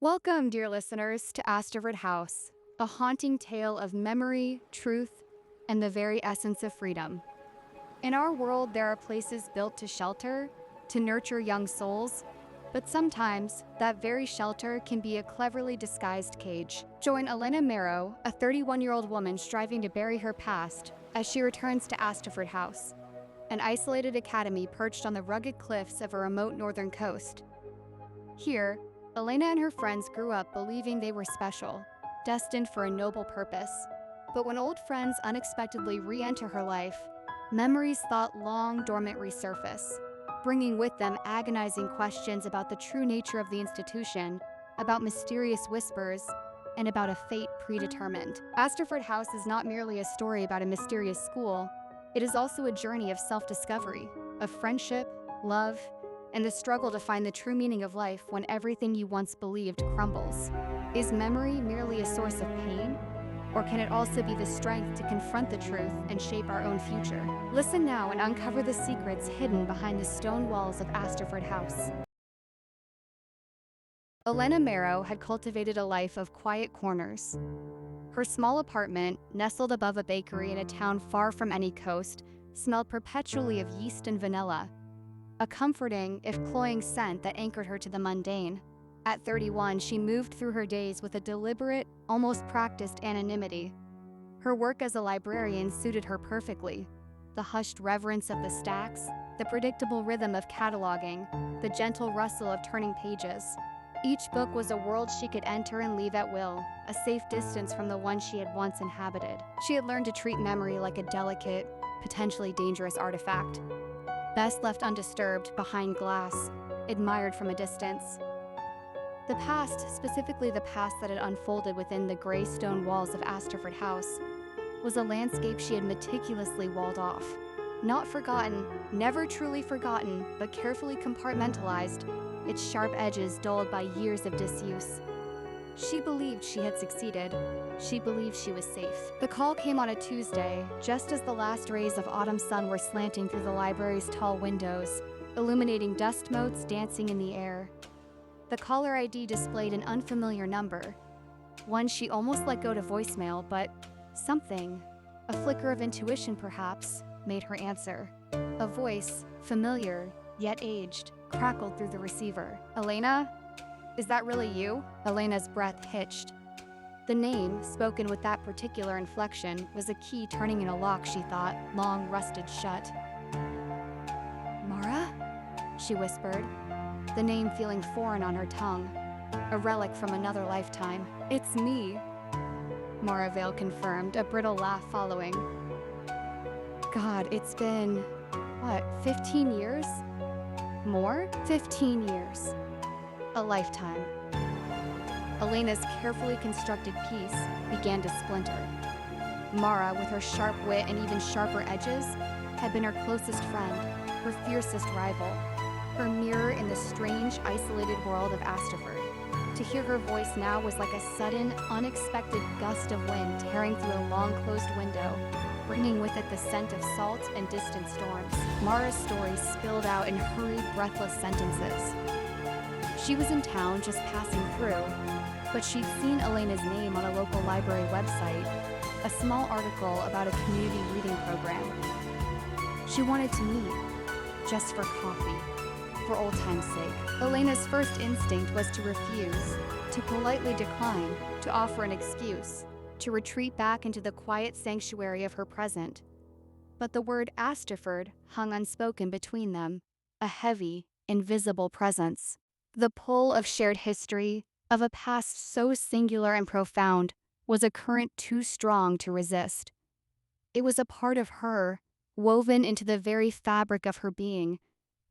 Welcome, dear listeners, to Asterford House, a haunting tale of memory, truth, and the very essence of freedom. In our world, there are places built to shelter, to nurture young souls, but sometimes that very shelter can be a cleverly disguised cage. Join Elena Marrow, a 31-year-old woman striving to bury her past, as she returns to Asterford House, an isolated academy perched on the rugged cliffs of a remote northern coast. Here, Elena and her friends grew up believing they were special, destined for a noble purpose. But when old friends unexpectedly re-enter her life, memories thought long dormant resurface, bringing with them agonizing questions about the true nature of the institution, about mysterious whispers, and about a fate predetermined. Asterford House is not merely a story about a mysterious school, it is also a journey of self-discovery, of friendship, love, and the struggle to find the true meaning of life when everything you once believed crumbles. Is memory merely a source of pain? Or can it also be the strength to confront the truth and shape our own future? Listen now and uncover the secrets hidden behind the stone walls of Asterford House. Elena Marrow had cultivated a life of quiet corners. Her small apartment, nestled above a bakery in a town far from any coast, smelled perpetually of yeast and vanilla, a comforting, if cloying scent that anchored her to the mundane. At 31, she moved through her days with a deliberate, almost practiced anonymity. Her work as a librarian suited her perfectly. The hushed reverence of the stacks, the predictable rhythm of cataloging, the gentle rustle of turning pages. Each book was a world she could enter and leave at will, a safe distance from the one she had once inhabited. She had learned to treat memory like a delicate, potentially dangerous artifact, best left undisturbed, behind glass, admired from a distance. The past, specifically the past that had unfolded within the gray stone walls of Asterford House, was a landscape she had meticulously walled off. Not forgotten, never truly forgotten, but carefully compartmentalized, its sharp edges dulled by years of disuse. She believed she had succeeded. She believed she was safe. The call came on a Tuesday, just as the last rays of autumn sun were slanting through the library's tall windows, illuminating dust motes dancing in the air. The caller ID displayed an unfamiliar number, one she almost let go to voicemail, but something, a flicker of intuition perhaps, made her answer. A voice, familiar, yet aged, crackled through the receiver. "Elena? Is that really you?" Elena's breath hitched. The name, spoken with that particular inflection, was a key turning in a lock she thought, long rusted shut. "Mara?" she whispered, the name feeling foreign on her tongue, a relic from another lifetime. "It's me," Mara Vale confirmed, a brittle laugh following. "God, it's been, 15 years? More? 15 years. A lifetime." Elena's carefully constructed piece began to splinter. Mara, with her sharp wit and even sharper edges, had been her closest friend, her fiercest rival, her mirror in the strange, isolated world of Asterford. To hear her voice now was like a sudden, unexpected gust of wind tearing through a long-closed window, bringing with it the scent of salt and distant storms. Mara's story spilled out in hurried, breathless sentences. She was in town just passing through, but she'd seen Elena's name on a local library website, a small article about a community reading program. She wanted to meet, just for coffee, for old time's sake. Elena's first instinct was to refuse, to politely decline, to offer an excuse, to retreat back into the quiet sanctuary of her present. But the word Asterford hung unspoken between them, a heavy, invisible presence. The pull of shared history, of a past so singular and profound, was a current too strong to resist. It was a part of her, woven into the very fabric of her being,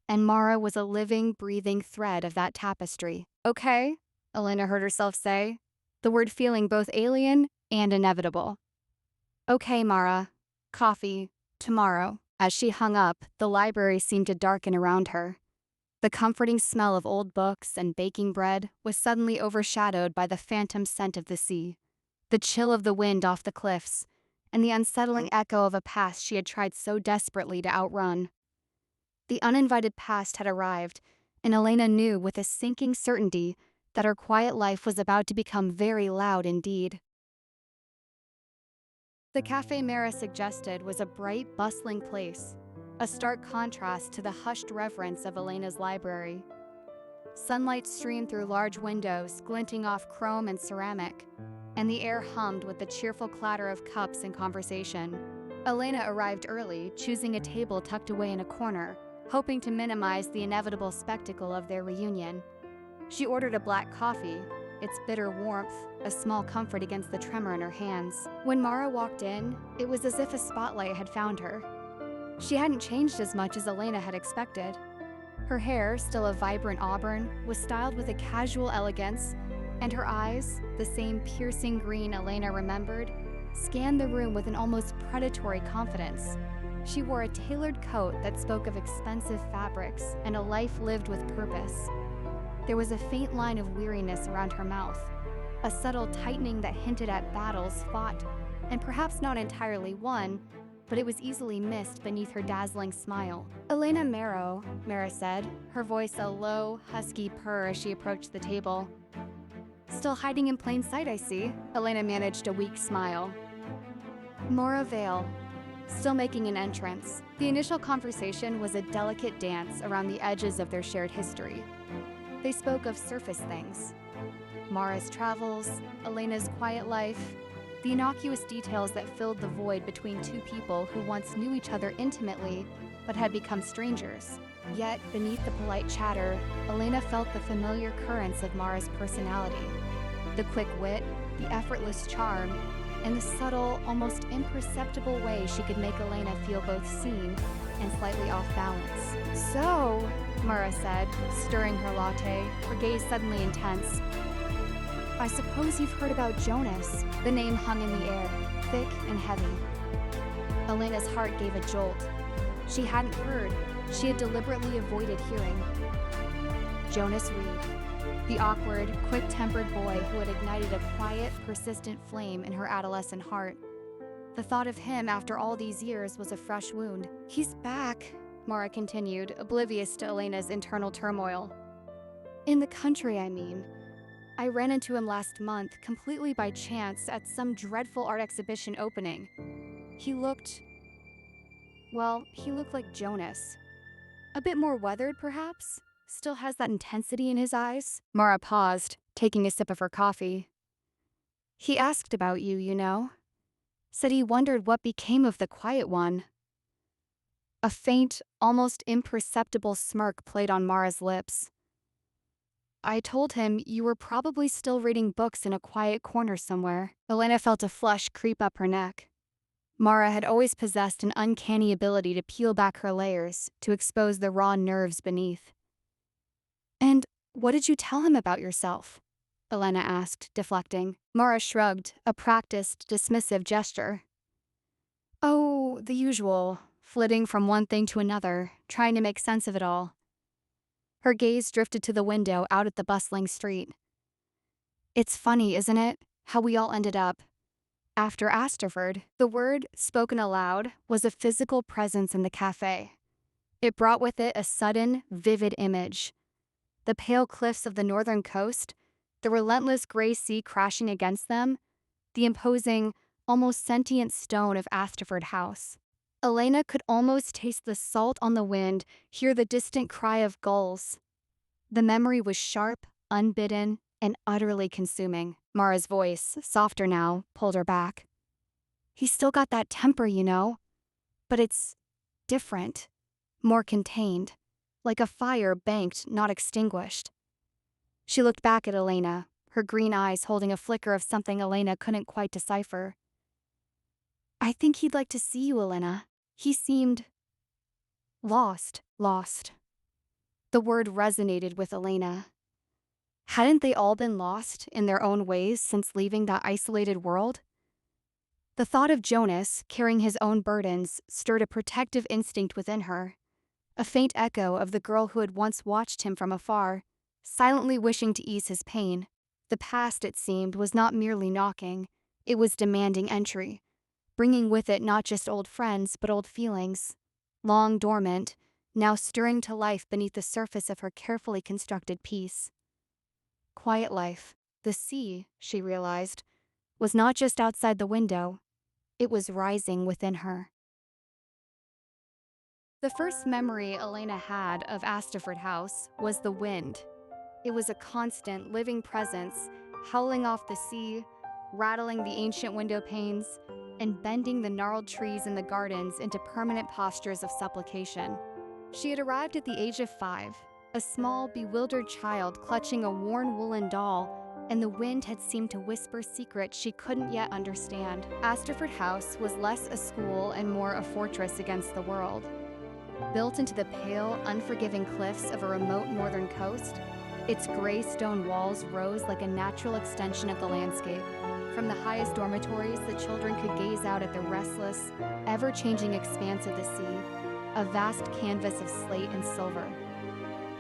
and Mara was a living, breathing thread of that tapestry. "Okay," Elena heard herself say, the word feeling both alien and inevitable. "Okay, Mara. Coffee. Tomorrow." As she hung up, the library seemed to darken around her. The comforting smell of old books and baking bread was suddenly overshadowed by the phantom scent of the sea, the chill of the wind off the cliffs, and the unsettling echo of a past she had tried so desperately to outrun. The uninvited past had arrived, and Elena knew with a sinking certainty that her quiet life was about to become very loud indeed. The cafe Mara suggested was a bright, bustling place, a stark contrast to the hushed reverence of Elena's library. Sunlight streamed through large windows, glinting off chrome and ceramic, and the air hummed with the cheerful clatter of cups and conversation. Elena arrived early, choosing a table tucked away in a corner, hoping to minimize the inevitable spectacle of their reunion. She ordered a black coffee, its bitter warmth a small comfort against the tremor in her hands. When Mara walked in, it was as if a spotlight had found her. She hadn't changed as much as Elena had expected. Her hair, still a vibrant auburn, was styled with a casual elegance, and her eyes, the same piercing green Elena remembered, scanned the room with an almost predatory confidence. She wore a tailored coat that spoke of expensive fabrics and a life lived with purpose. There was a faint line of weariness around her mouth, a subtle tightening that hinted at battles fought, and perhaps not entirely won, but it was easily missed beneath her dazzling smile. "Elena Marrow," Mara said, her voice a low, husky purr as she approached the table. "Still hiding in plain sight, I see." Elena managed a weak smile. Mora Vale, still making an entrance. The initial conversation was a delicate dance around the edges of their shared history. They spoke of surface things. Mara's travels, Elena's quiet life, the innocuous details that filled the void between two people who once knew each other intimately but had become strangers. Yet, beneath the polite chatter, Elena felt the familiar currents of Mara's personality. The quick wit, the effortless charm, and the subtle, almost imperceptible way she could make Elena feel both seen and slightly off balance. "So," Mara said, stirring her latte, her gaze suddenly intense, "I suppose you've heard about Jonas." The name hung in the air, thick and heavy. Elena's heart gave a jolt. She hadn't heard. She had deliberately avoided hearing. Jonas Reed, the awkward, quick-tempered boy who had ignited a quiet, persistent flame in her adolescent heart. The thought of him after all these years was a fresh wound. "He's back," Mara continued, oblivious to Elena's internal turmoil. "In the country, I mean. I ran into him last month, completely by chance, at some dreadful art exhibition opening. He looked like Jonas. A bit more weathered, perhaps? Still has that intensity in his eyes." Mara paused, taking a sip of her coffee. "He asked about you, you know. Said he wondered what became of the quiet one." A faint, almost imperceptible smirk played on Mara's lips. "I told him you were probably still reading books in a quiet corner somewhere." Elena felt a flush creep up her neck. Mara had always possessed an uncanny ability to peel back her layers, to expose the raw nerves beneath. "And what did you tell him about yourself?" Elena asked, deflecting. Mara shrugged, a practiced, dismissive gesture. "Oh, the usual, flitting from one thing to another, trying to make sense of it all." Her gaze drifted to the window out at the bustling street. "It's funny, isn't it, how we all ended up after Asterford." The word, spoken aloud, was a physical presence in the cafe. It brought with it a sudden, vivid image. The pale cliffs of the northern coast, the relentless gray sea crashing against them, the imposing, almost sentient stone of Asterford House. Elena could almost taste the salt on the wind, hear the distant cry of gulls. The memory was sharp, unbidden, and utterly consuming. Mara's voice, softer now, pulled her back. "He's still got that temper, you know, but it's different, more contained, like a fire banked, not extinguished." She looked back at Elena, her green eyes holding a flicker of something Elena couldn't quite decipher. "I think he'd like to see you, Elena. He seemed lost." The word resonated with Elena. Hadn't they all been lost in their own ways since leaving that isolated world? The thought of Jonas, carrying his own burdens, stirred a protective instinct within her, a faint echo of the girl who had once watched him from afar, silently wishing to ease his pain. The past, it seemed, was not merely knocking, it was demanding entry, bringing with it not just old friends but old feelings, long dormant, now stirring to life beneath the surface of her carefully constructed peace. quiet life. The sea, she realized, was not just outside the window, it was rising within her. The first memory Elena had of Asterford House was the wind. It was a constant, living presence, howling off the sea, rattling the ancient window panes, and bending the gnarled trees in the gardens into permanent postures of supplication. She had arrived at the age of 5, a small, bewildered child clutching a worn woolen doll, and the wind had seemed to whisper secrets she couldn't yet understand. Asterford House was less a school and more a fortress against the world. Built into the pale, unforgiving cliffs of a remote northern coast, its gray stone walls rose like a natural extension of the landscape. From the highest dormitories, the children could gaze out at the restless, ever-changing expanse of the sea, a vast canvas of slate and silver.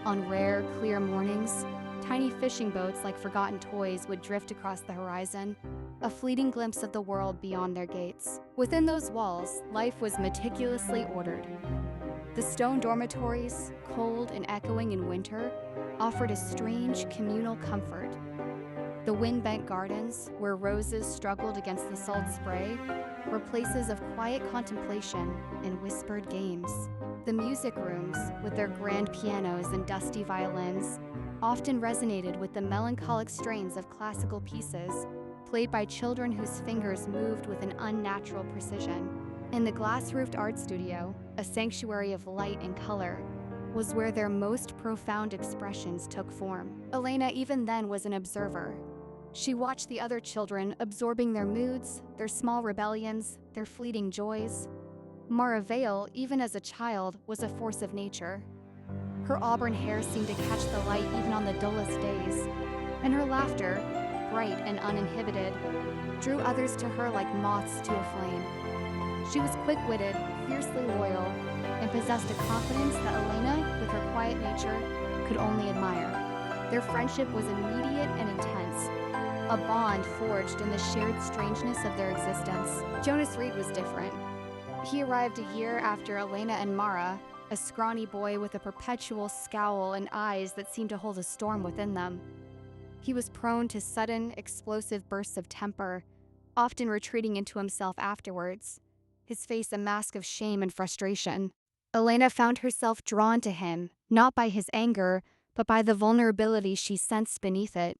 On rare, clear mornings, tiny fishing boats like forgotten toys would drift across the horizon, a fleeting glimpse of the world beyond their gates. Within those walls, life was meticulously ordered. The stone dormitories, cold and echoing in winter, offered a strange communal comfort. The wind-bent gardens, where roses struggled against the salt spray, were places of quiet contemplation and whispered games. The music rooms, with their grand pianos and dusty violins, often resonated with the melancholic strains of classical pieces, played by children whose fingers moved with an unnatural precision. In the glass-roofed art studio, a sanctuary of light and color, was where their most profound expressions took form. Elena even then was an observer. She watched the other children absorbing their moods, their small rebellions, their fleeting joys. Mara Vale, even as a child, was a force of nature. Her auburn hair seemed to catch the light even on the dullest days, and her laughter, bright and uninhibited, drew others to her like moths to a flame. She was quick-witted, fiercely loyal, and possessed a confidence that Elena, with her quiet nature, could only admire. Their friendship was immediate and intense, a bond forged in the shared strangeness of their existence. Jonas Reed was different. He arrived a year after Elena and Mara, a scrawny boy with a perpetual scowl and eyes that seemed to hold a storm within them. He was prone to sudden, explosive bursts of temper, often retreating into himself afterwards, his face a mask of shame and frustration. Elena found herself drawn to him, not by his anger, but by the vulnerability she sensed beneath it.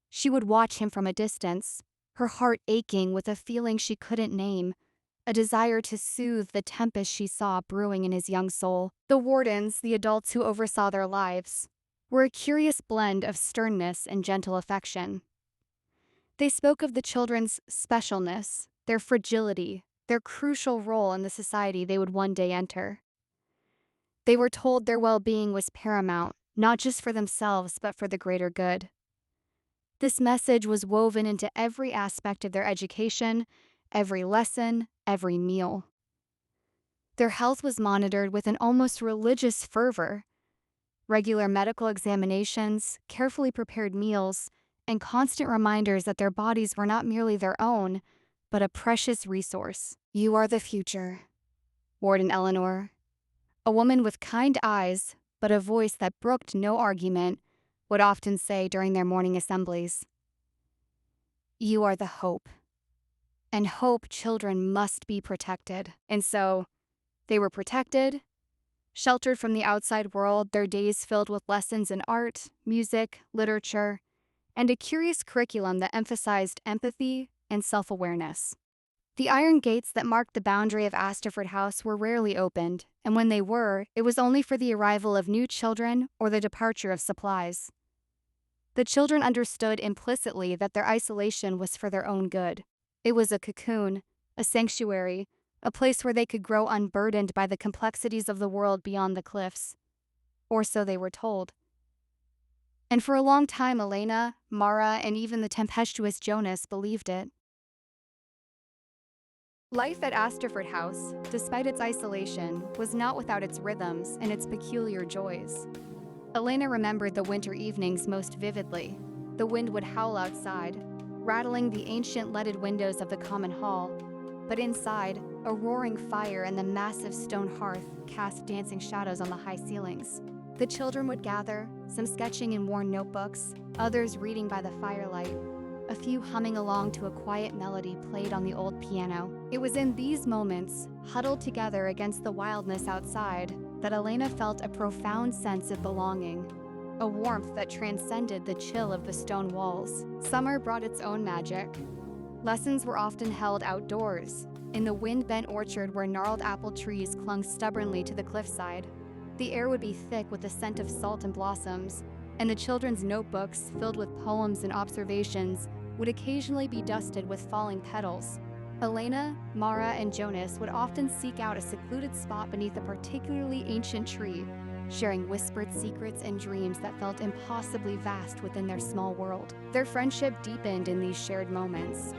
She would watch him from a distance, her heart aching with a feeling she couldn't name, a desire to soothe the tempest she saw brewing in his young soul. The wardens, the adults who oversaw their lives, were a curious blend of sternness and gentle affection. They spoke of the children's specialness, their fragility, their crucial role in the society they would one day enter. They were told their well-being was paramount, not just for themselves, but for the greater good. This message was woven into every aspect of their education, every lesson, every meal. Their health was monitored with an almost religious fervor. Regular medical examinations, carefully prepared meals, and constant reminders that their bodies were not merely their own, but a precious resource. "You are the future," Warden Eleanor, a woman with kind eyes, but a voice that brooked no argument, would often say during their morning assemblies. "You are the hope. And hope children must be protected." And so, they were protected, sheltered from the outside world, their days filled with lessons in art, music, literature, and a curious curriculum that emphasized empathy and self-awareness. The iron gates that marked the boundary of Asterford House were rarely opened, and when they were, it was only for the arrival of new children or the departure of supplies. The children understood implicitly that their isolation was for their own good. It was a cocoon, a sanctuary, a place where they could grow unburdened by the complexities of the world beyond the cliffs. Or so they were told. And for a long time, Elena, Mara, and even the tempestuous Jonas believed it. Life at Asterford House, despite its isolation, was not without its rhythms and its peculiar joys. Elena remembered the winter evenings most vividly. The wind would howl outside, rattling the ancient leaded windows of the common hall, but inside, a roaring fire and the massive stone hearth cast dancing shadows on the high ceilings. The children would gather, some sketching in worn notebooks, others reading by the firelight, a few humming along to a quiet melody played on the old piano. It was in these moments, huddled together against the wildness outside, that Elena felt a profound sense of belonging, a warmth that transcended the chill of the stone walls. Summer brought its own magic. Lessons were often held outdoors, in the wind-bent orchard where gnarled apple trees clung stubbornly to the cliffside. The air would be thick with the scent of salt and blossoms, and the children's notebooks, filled with poems and observations, would occasionally be dusted with falling petals. Elena, Mara, and Jonas would often seek out a secluded spot beneath a particularly ancient tree, sharing whispered secrets and dreams that felt impossibly vast within their small world. Their friendship deepened in these shared moments.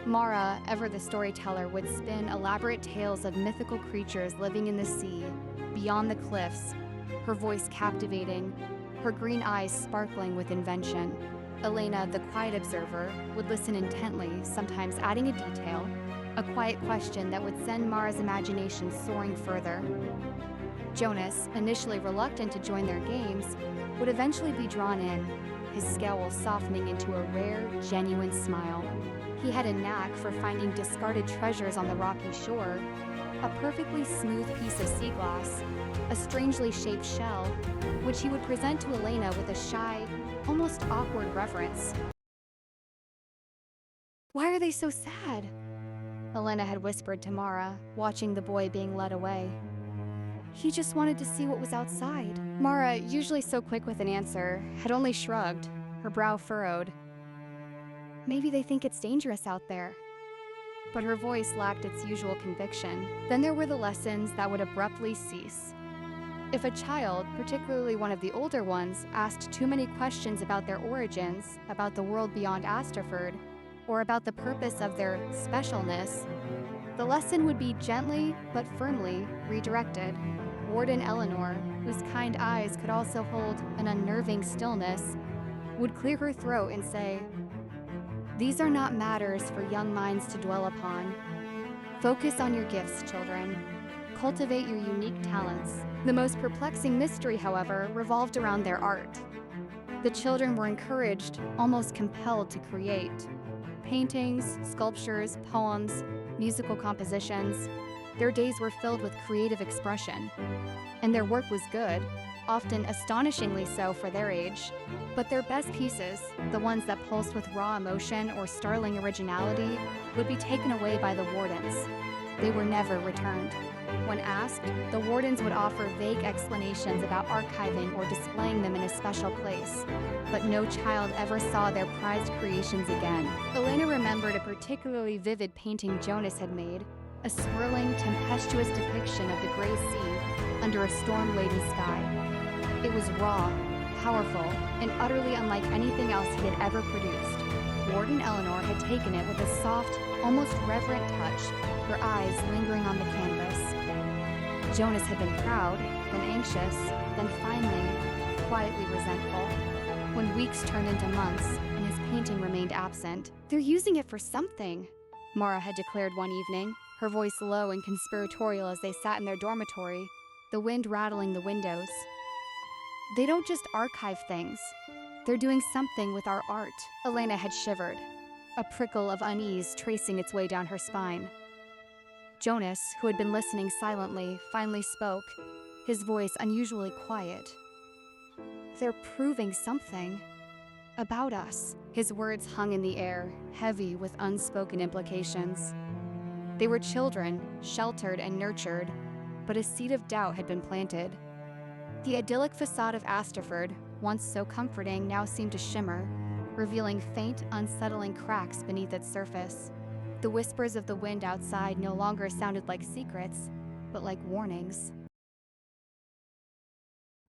Mara, ever the storyteller, would spin elaborate tales of mythical creatures living in the sea, beyond the cliffs, her voice captivating, her green eyes sparkling with invention. Elena, the quiet observer, would listen intently, sometimes adding a detail, a quiet question that would send Mara's imagination soaring further. Jonas, initially reluctant to join their games, would eventually be drawn in, his scowl softening into a rare, genuine smile. He had a knack for finding discarded treasures on the rocky shore, a perfectly smooth piece of sea glass, a strangely shaped shell, which he would present to Elena with a shy, almost awkward reverence. "Why are they so sad?" Elena had whispered to Mara, watching the boy being led away. "He just wanted to see what was outside." Mara, usually so quick with an answer, had only shrugged, her brow furrowed. "Maybe they think it's dangerous out there." But her voice lacked its usual conviction. Then there were the lessons that would abruptly cease. If a child, particularly one of the older ones, asked too many questions about their origins, about the world beyond Asterford, or about the purpose of their specialness, the lesson would be gently but firmly redirected. Warden Eleanor, whose kind eyes could also hold an unnerving stillness, would clear her throat and say, "These are not matters for young minds to dwell upon. Focus on your gifts, children. Cultivate your unique talents." The most perplexing mystery, however, revolved around their art. The children were encouraged, almost compelled to create. Paintings, sculptures, poems, musical compositions. Their days were filled with creative expression. And their work was good, often astonishingly so for their age. But their best pieces, the ones that pulsed with raw emotion or startling originality, would be taken away by the wardens. They were never returned. When asked, the wardens would offer vague explanations about archiving or displaying them in a special place, but no child ever saw their prized creations again. Elena remembered a particularly vivid painting Jonas had made, a swirling, tempestuous depiction of the gray sea under a storm-laden sky. It was raw, powerful, and utterly unlike anything else he had ever produced. Warden Eleanor had taken it with a soft, almost reverent touch, her eyes lingering on the canvas. Jonas had been proud, then anxious, then finally, quietly resentful. When weeks turned into months and his painting remained absent, "They're using it for something," Mara had declared one evening, her voice low and conspiratorial as they sat in their dormitory, the wind rattling the windows. "They don't just archive things. They're doing something with our art." Elena had shivered, a prickle of unease tracing its way down her spine. Jonas, who had been listening silently, finally spoke, his voice unusually quiet. "They're proving something about us." His words hung in the air, heavy with unspoken implications. They were children, sheltered and nurtured, but a seed of doubt had been planted. The idyllic facade of Asterford, once so comforting, now seemed to shimmer, revealing faint, unsettling cracks beneath its surface. The whispers of the wind outside no longer sounded like secrets, but like warnings.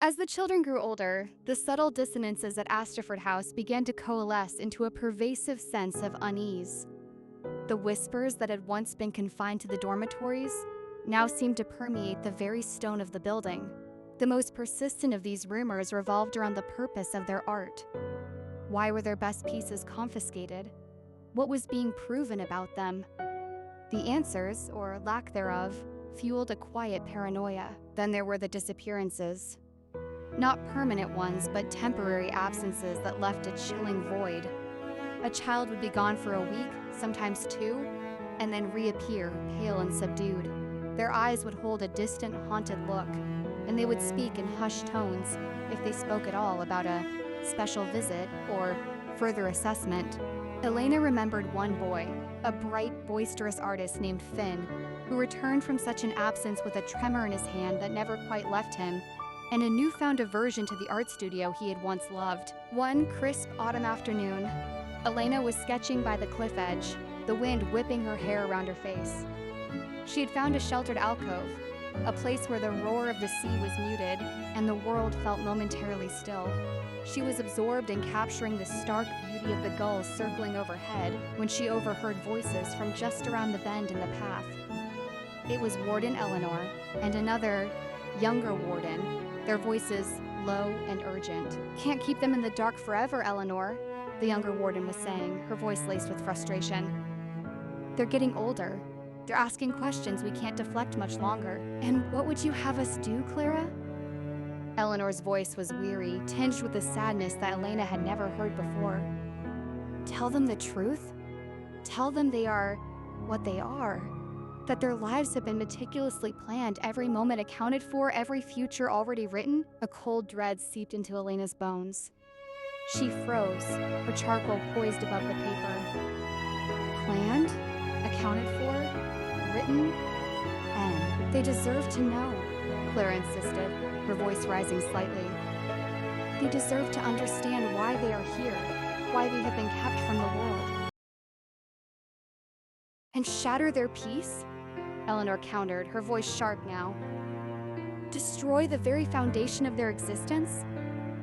As the children grew older, the subtle dissonances at Asterford House began to coalesce into a pervasive sense of unease. The whispers that had once been confined to the dormitories now seemed to permeate the very stone of the building. The most persistent of these rumors revolved around the purpose of their art. Why were their best pieces confiscated? What was being proven about them? The answers, or lack thereof, fueled a quiet paranoia. Then there were the disappearances. Not permanent ones, but temporary absences that left a chilling void. A child would be gone for a week, sometimes two, and then reappear, pale and subdued. Their eyes would hold a distant, haunted look, and they would speak in hushed tones, if they spoke at all, about a special visit or further assessment. Elena remembered one boy, a bright, boisterous artist named Finn, who returned from such an absence with a tremor in his hand that never quite left him, and a newfound aversion to the art studio he had once loved. One crisp autumn afternoon, Elena was sketching by the cliff edge, the wind whipping her hair around her face. She had found a sheltered alcove, a place where the roar of the sea was muted and the world felt momentarily still. She was absorbed in capturing the stark beauty of the gulls circling overhead when she overheard voices from just around the bend in the path. It was Warden Eleanor and another, younger warden, their voices low and urgent. "Can't keep them in the dark forever, Eleanor," the younger warden was saying, her voice laced with frustration. "They're getting older. They're asking questions we can't deflect much longer. And what would you have us do, Clara?" Eleanor's voice was weary, tinged with a sadness that Elena had never heard before. "Tell them the truth? Tell them they are what they are. That their lives have been meticulously planned, every moment accounted for, every future already written?" A cold dread seeped into Elena's bones. She froze, her charcoal poised above the paper. Planned? Accounted for? Written? And they deserve to know, Clara insisted, her voice rising slightly. They deserve to understand why they are here, why they have been kept from the world. And shatter their peace? Eleanor countered, her voice sharp now. Destroy the very foundation of their existence?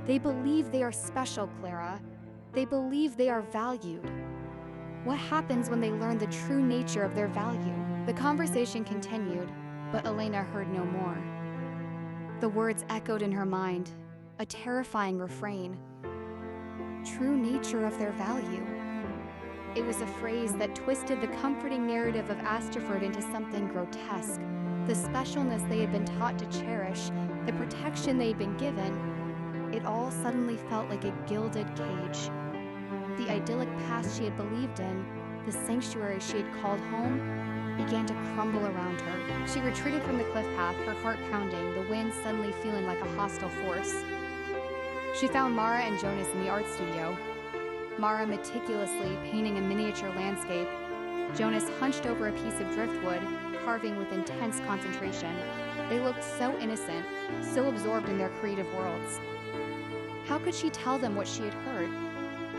They believe they are special, Clara. They believe they are valued. What happens when they learn the true nature of their value? The conversation continued, but Elena heard no more. The words echoed in her mind, a terrifying refrain. True nature of their value. It was a phrase that twisted the comforting narrative of Asterford into something grotesque. The specialness they had been taught to cherish, the protection they had been given, it all suddenly felt like a gilded cage. The idyllic past she had believed in, the sanctuary she had called home, began to crumble around her. She retreated from the cliff path, her heart pounding, the wind suddenly feeling like a hostile force. She found Mara and Jonas in the art studio. Mara meticulously painting a miniature landscape, Jonas hunched over a piece of driftwood, carving with intense concentration. They looked so innocent, so absorbed in their creative worlds. How could she tell them what she had heard?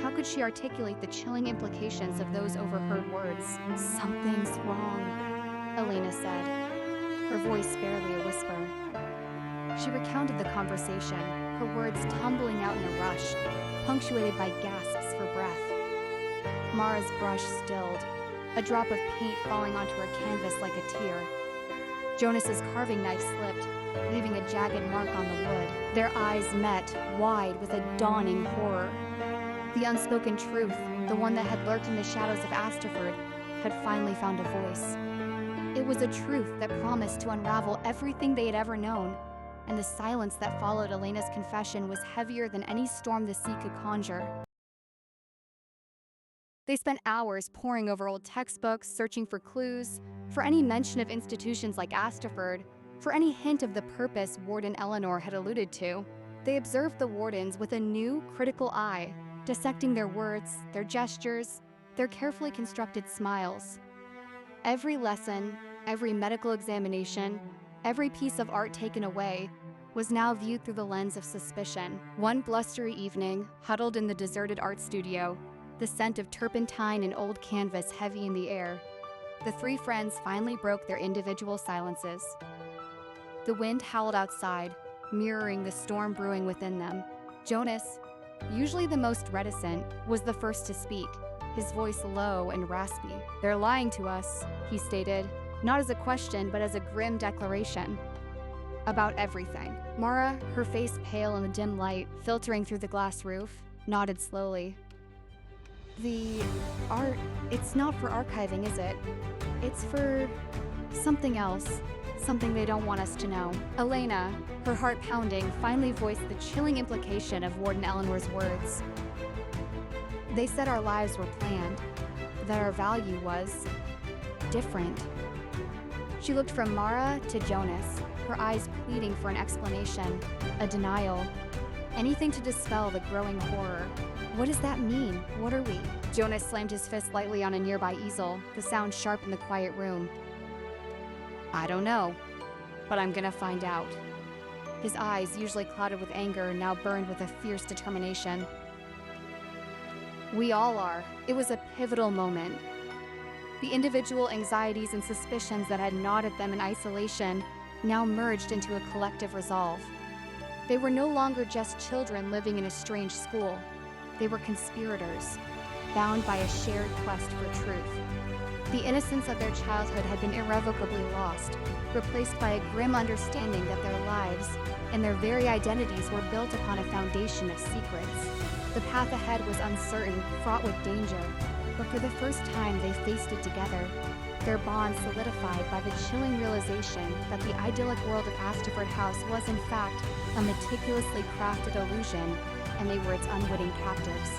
How could she articulate the chilling implications of those overheard words? "Something's wrong," Elena said, her voice barely a whisper. She recounted the conversation, her words tumbling out in a rush, punctuated by gasps for breath. Mara's brush stilled, a drop of paint falling onto her canvas like a tear. Jonas's carving knife slipped, leaving a jagged mark on the wood. Their eyes met, wide with a dawning horror. The unspoken truth, the one that had lurked in the shadows of Asterford, had finally found a voice. It was a truth that promised to unravel everything they had ever known, and the silence that followed Elena's confession was heavier than any storm the sea could conjure. They spent hours poring over old textbooks, searching for clues, for any mention of institutions like Asterford, for any hint of the purpose Warden Eleanor had alluded to. They observed the wardens with a new, critical eye, dissecting their words, their gestures, their carefully constructed smiles. Every lesson, every medical examination, every piece of art taken away was now viewed through the lens of suspicion. One blustery evening, huddled in the deserted art studio, the scent of turpentine and old canvas heavy in the air, the three friends finally broke their individual silences. The wind howled outside, mirroring the storm brewing within them. Jonas, usually the most reticent, was the first to speak, his voice low and raspy. "They're lying to us," he stated, not as a question, but as a grim declaration. "About everything." Mara, her face pale in the dim light filtering through the glass roof, nodded slowly. "The art, it's not for archiving, is it? It's for something else. something they don't want us to know. Elena, her heart pounding, finally voiced the chilling implication of Warden Eleanor's words. They said our lives were planned, that our value was different. She looked from Mara to Jonas, her eyes pleading for an explanation, a denial, anything to dispel the growing horror. What does that mean? What are we? Jonas slammed his fist lightly on a nearby easel, the sound sharp in the quiet room. I don't know, but I'm gonna find out. His eyes, usually clouded with anger, now burned with a fierce determination. We all are. It was a pivotal moment. The individual anxieties and suspicions that had gnawed at them in isolation now merged into a collective resolve. They were no longer just children living in a strange school. They were conspirators, bound by a shared quest for truth. The innocence of their childhood had been irrevocably lost, replaced by a grim understanding that their lives and their very identities were built upon a foundation of secrets. The path ahead was uncertain, fraught with danger, but for the first time they faced it together, their bond solidified by the chilling realization that the idyllic world of Astaford House was in fact a meticulously crafted illusion, and they were its unwitting captives.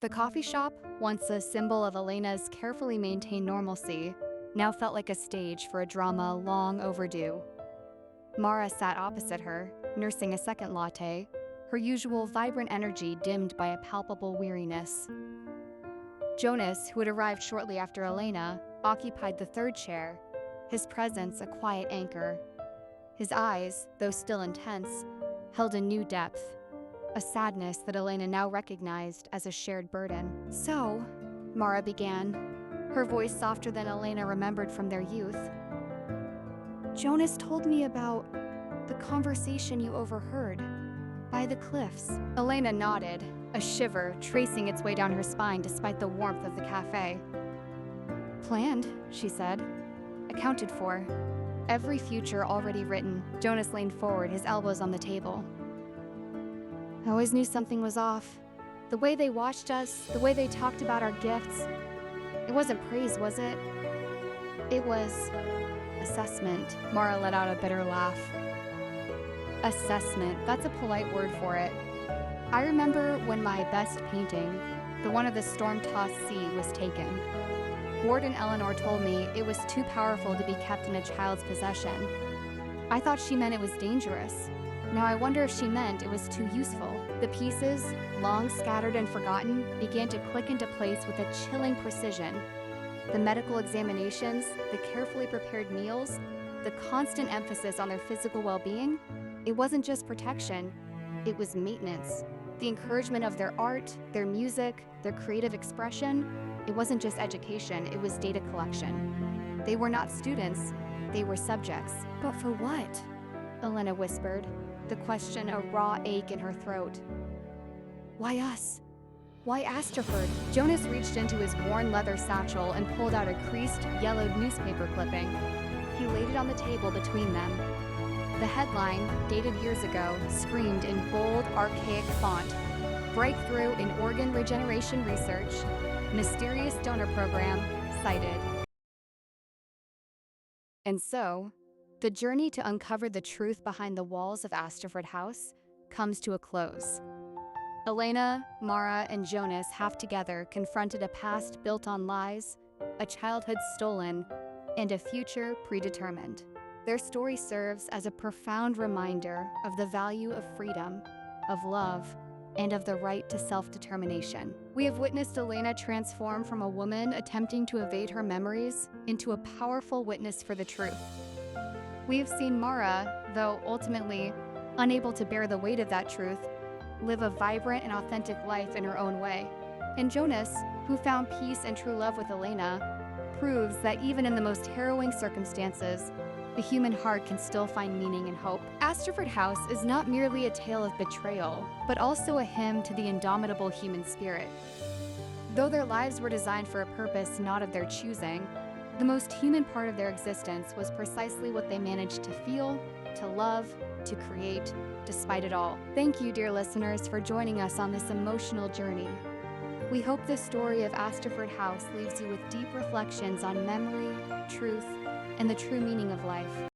The coffee shop, once a symbol of Elena's carefully maintained normalcy, now felt like a stage for a drama long overdue. Mara sat opposite her, nursing a second latte, her usual vibrant energy dimmed by a palpable weariness. Jonas, who had arrived shortly after Elena, occupied the third chair, his presence a quiet anchor. His eyes, though still intense, held a new depth, a sadness that Elena now recognized as a shared burden. So, Mara began, her voice softer than Elena remembered from their youth. Jonas told me about the conversation you overheard by the cliffs. Elena nodded, a shiver tracing its way down her spine despite the warmth of the cafe. Planned, she said. Accounted for. Every future already written. Jonas leaned forward, his elbows on the table. I always knew something was off. The way they watched us, the way they talked about our gifts. It wasn't praise, was it? It was assessment. Mara let out a bitter laugh. Assessment, that's a polite word for it. I remember when my best painting, the one of the storm-tossed sea, was taken. Warden Eleanor told me it was too powerful to be kept in a child's possession. I thought she meant it was dangerous. Now I wonder if she meant it was too useful. The pieces, long scattered and forgotten, began to click into place with a chilling precision. The medical examinations, the carefully prepared meals, the constant emphasis on their physical well-being, it wasn't just protection, it was maintenance. The encouragement of their art, their music, their creative expression, it wasn't just education, it was data collection. They were not students, they were subjects. But for what? Elena whispered, the question a raw ache in her throat. Why us? Why Astaford? Jonas reached into his worn leather satchel and pulled out a creased, yellowed newspaper clipping. He laid it on the table between them. The headline, dated years ago, screamed in bold, archaic font, "Breakthrough in Organ Regeneration Research. Mysterious Donor Program Cited." And so, the journey to uncover the truth behind the walls of Astaford House comes to a close. Elena, Mara, and Jonas have together confronted a past built on lies, a childhood stolen, and a future predetermined. Their story serves as a profound reminder of the value of freedom, of love, and of the right to self-determination. We have witnessed Elena transform from a woman attempting to evade her memories into a powerful witness for the truth. We have seen Mara, though ultimately unable to bear the weight of that truth, live a vibrant and authentic life in her own way. And Jonas, who found peace and true love with Elena, proves that even in the most harrowing circumstances, the human heart can still find meaning and hope. Astaford House is not merely a tale of betrayal, but also a hymn to the indomitable human spirit. Though their lives were designed for a purpose not of their choosing, the most human part of their existence was precisely what they managed to feel, to love, to create, despite it all. Thank you, dear listeners, for joining us on this emotional journey. We hope the story of Astaford House leaves you with deep reflections on memory, truth, and the true meaning of life.